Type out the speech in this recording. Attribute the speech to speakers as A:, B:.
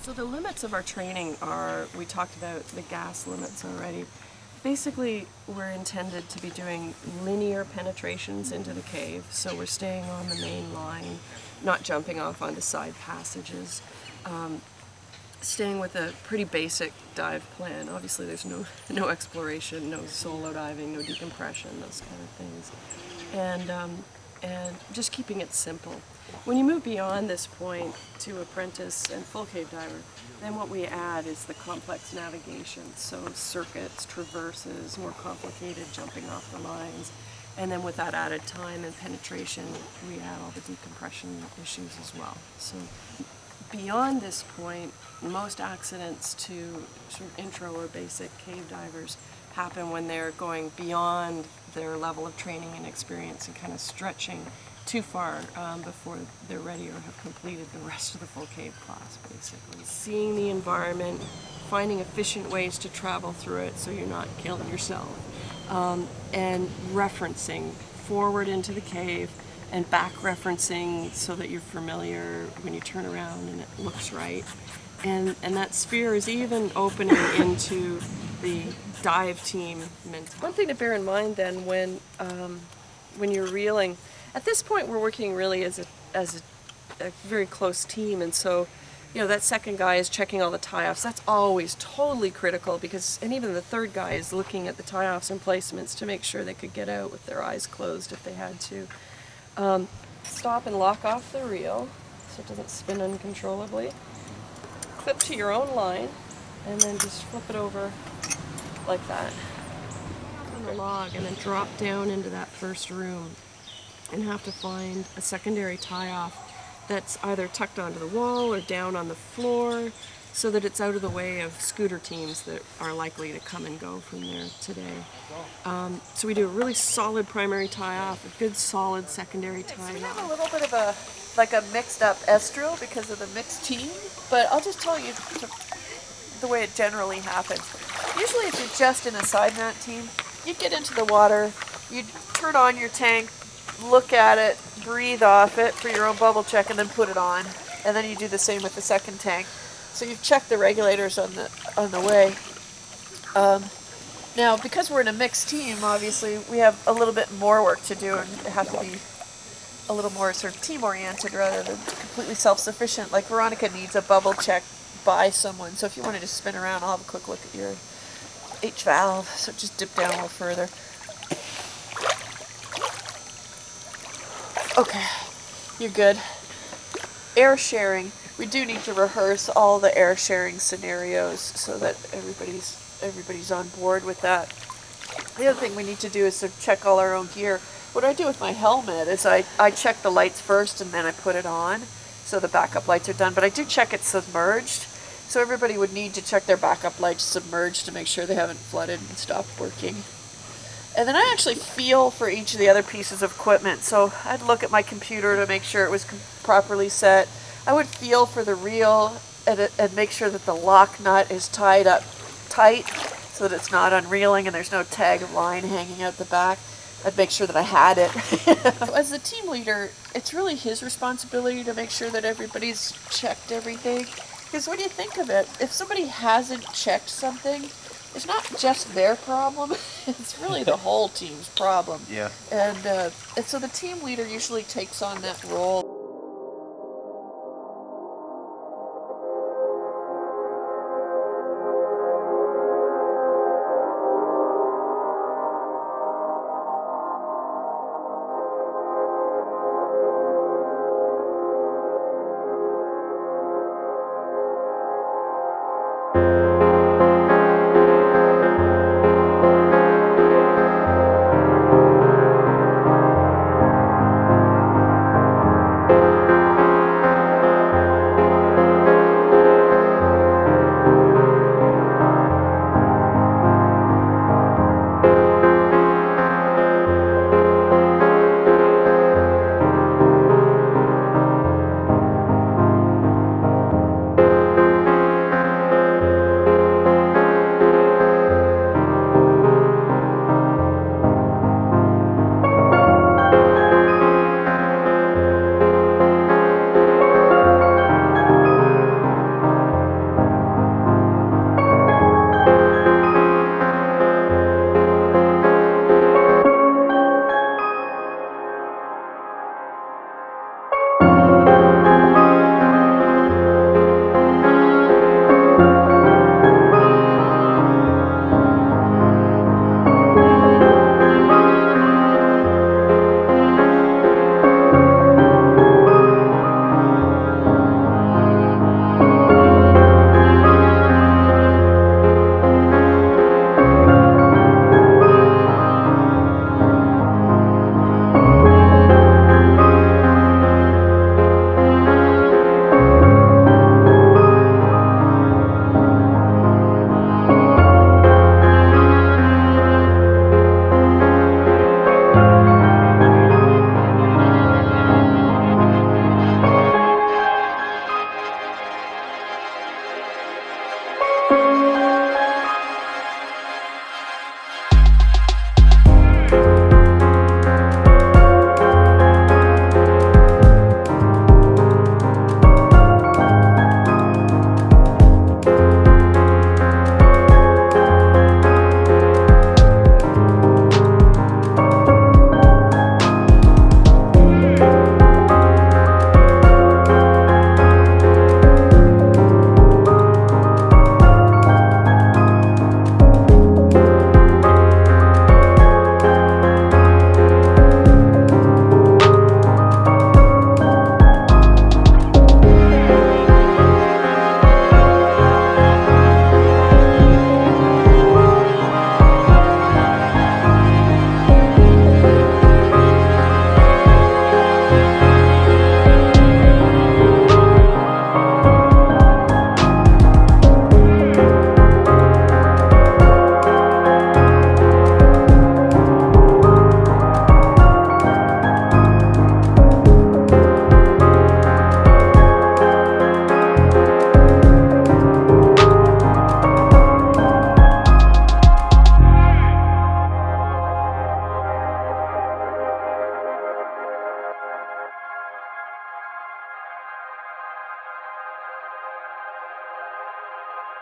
A: So the limits of our training are, we talked about the gas limits already. Basically, we're intended to be doing linear penetrations into the cave, so we're staying on the main line, not jumping off onto side passages, staying with a pretty basic dive plan. Obviously there's no exploration, no solo diving, no decompression, those kind of things. And just keeping it simple. When you move beyond this point to apprentice and full cave diver, then what we add is the complex navigation. So circuits, traverses, more complicated jumping off the lines. And then with that added time and penetration, we add all the decompression issues as well. So beyond this point, most accidents to sort of intro or basic cave divers happen when they're going beyond their level of training and experience and kind of stretching too far before they're ready or have completed the rest of the full cave class, basically. Seeing the environment, finding efficient ways to travel through it so you're not killing yourself, and referencing forward into the cave and back referencing so that you're familiar when you turn around and it looks right. And that sphere is even opening into the dive team mentality. One thing to bear in mind then when you're reeling, at this point we're working really as a very close team, and so that second guy is checking all the tie-offs. That's always totally critical and even the third guy is looking at the tie-offs and placements to make sure they could get out with their eyes closed if they had to. Stop and lock off the reel so it doesn't spin uncontrollably. Clip to your own line and then just flip it over like that on the log, and then drop down into that first room and have to find a secondary tie-off that's either tucked onto the wall or down on the floor so that it's out of the way of scooter teams that are likely to come and go from there today. So we do a really solid primary tie-off, a good solid secondary tie-off. We have a little bit of a mixed up estrel because of the mixed team, but I'll just tell you the way it generally happens. Usually if you're just in a side mat team, you get into the water, you turn on your tank, look at it, breathe off it for your own bubble check, and then put it on. And then you do the same with the second tank. So you've checked the regulators on the way. Now, because we're in a mixed team, obviously, we have a little bit more work to do, and it has to be a little more sort of team-oriented rather than completely self-sufficient. Like Veronica needs a bubble check by someone. So if you wanted to spin around, I'll have a quick look at your H valve. So just dip down a little further. Okay, you're good. Air sharing. We do need to rehearse all the air sharing scenarios so that everybody's on board with that. The other thing we need to do is to check all our own gear. What I do with my helmet is I check the lights first and then I put it on, so the backup lights are done. But I do check it submerged, so everybody would need to check their backup lights submerged to make sure they haven't flooded and stopped working. And then I actually feel for each of the other pieces of equipment. So I'd look at my computer to make sure it was properly set. I would feel for the reel and make sure that the lock nut is tied up tight so that it's not unreeling and there's no tag of line hanging out the back. I'd make sure that I had it. As the team leader, it's really his responsibility to make sure that everybody's checked everything. Because when you think of it, if somebody hasn't checked something, it's not just their problem, it's really the whole team's problem.
B: Yeah.
A: And so the team leader usually takes on that role.